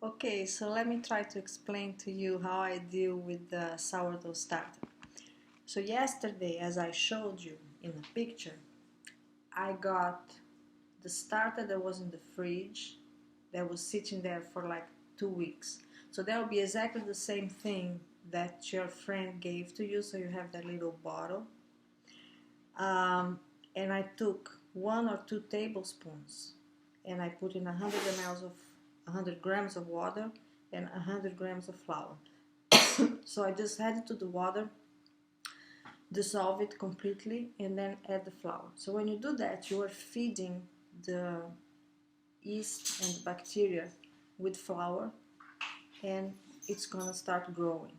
Okay, so let me try to explain to you how I deal with the sourdough starter. So yesterday, as I showed you in the picture, I got the starter that was in the fridge that was sitting there for like 2 weeks. So that will be exactly the same thing that your friend gave to you, so you have that little bottle. And I took 1 or 2 tablespoons and I put in 100 grams of water and 100 grams of flour. So I just add it to the water, dissolve it completely, and then add the flour. So when you do that, you are feeding the yeast and bacteria with flour, and it's gonna start growing.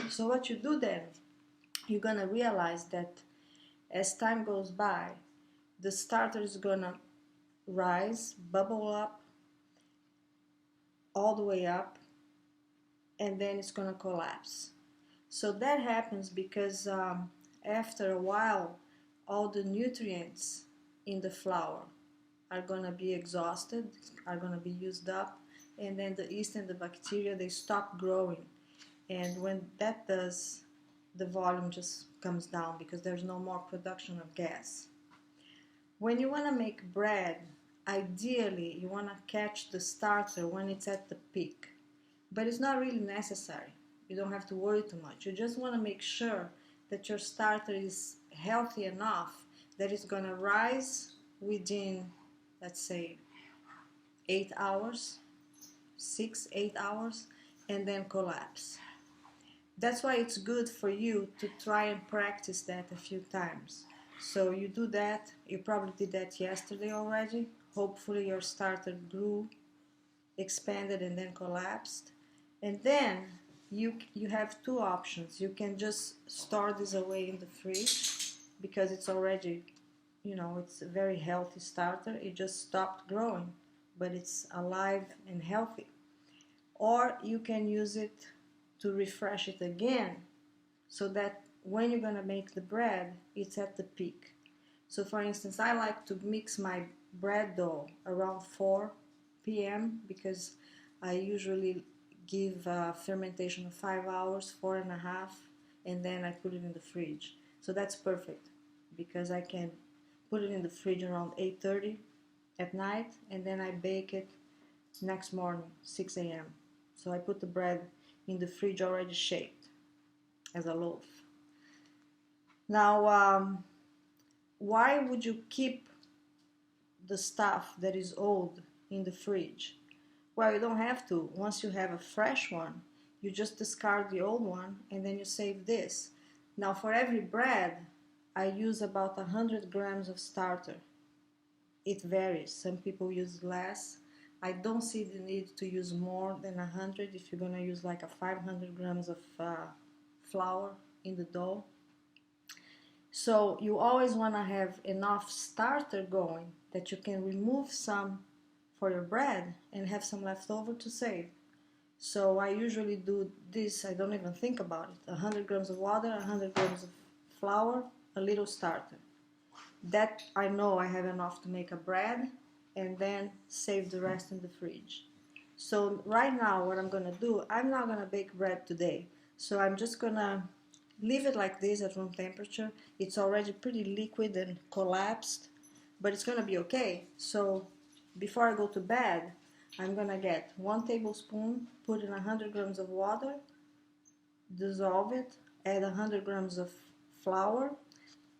So what you do then, you're gonna realize that as time goes by, the starter is gonna rise, bubble up, all the way up, and then it's gonna collapse. So that happens because after a while, all the nutrients in the flour are gonna be exhausted, are gonna be used up, and then the yeast and the bacteria, they stop growing. And when that does, the volume just comes down because there's no more production of gas. When you want to make bread, ideally you want to catch the starter when it's at the peak, but it's not really necessary. You don't have to worry too much. You just want to make sure that your starter is healthy enough that it's going to rise within, let's say, 8 hours, 6-8 hours, and then collapse. That's why it's good for you to try and practice that a few times. So you do that, you probably did that yesterday already. Hopefully your starter grew, expanded, and then collapsed. And then you have two options. You can just store this away in the fridge because it's already, it's a very healthy starter. It just stopped growing, but it's alive and healthy. Or you can use it to refresh it again so that when you're going to make the bread, it's at the peak. So for instance, I like to mix my bread dough around 4 p.m. because I usually give fermentation of 5 hours, 4.5, and then I put it in the fridge. So that's perfect because I can put it in the fridge around 8:30 at night, and then I bake it next morning, 6 a.m. So I put the bread in the fridge already shaped as a loaf. Now, why would you keep the stuff that is old in the fridge? Well, you don't have to. Once you have a fresh one, you just discard the old one and then you save this. Now, for every bread, I use about 100 grams of starter. It varies. Some people use less. I don't see the need to use more than 100 if you're going to use like a 500 grams of flour in the dough. So you always want to have enough starter going that you can remove some for your bread and have some left over to save. So I usually do this, I don't even think about it. 100 grams of water, 100 grams of flour, a little starter. That I know I have enough to make a bread and then save the rest in the fridge. So right now what I'm going to do, I'm not going to bake bread today. So I'm just going to leave it like this at room temperature. It's already pretty liquid and collapsed, but it's going to be okay. So before I go to bed, I'm going to get 1 tablespoon, put in 100 grams of water, dissolve it, add 100 grams of flour,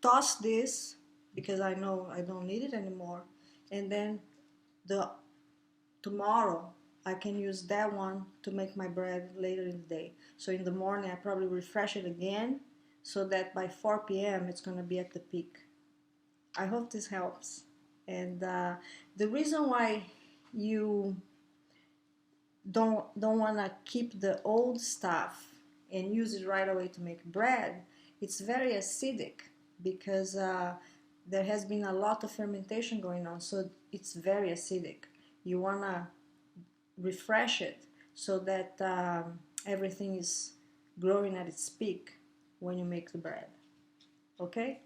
toss this because I know I don't need it anymore, and then tomorrow I can use that one to make my bread later in the day. So in the morning I probably refresh it again so that by 4 p.m. it's going to be at the peak. I hope this helps. And the reason why you don't want to keep the old stuff and use it right away to make bread, it's very acidic because there has been a lot of fermentation going on, so it's very acidic. You want to refresh it so that everything is growing at its peak when you make the bread. Okay?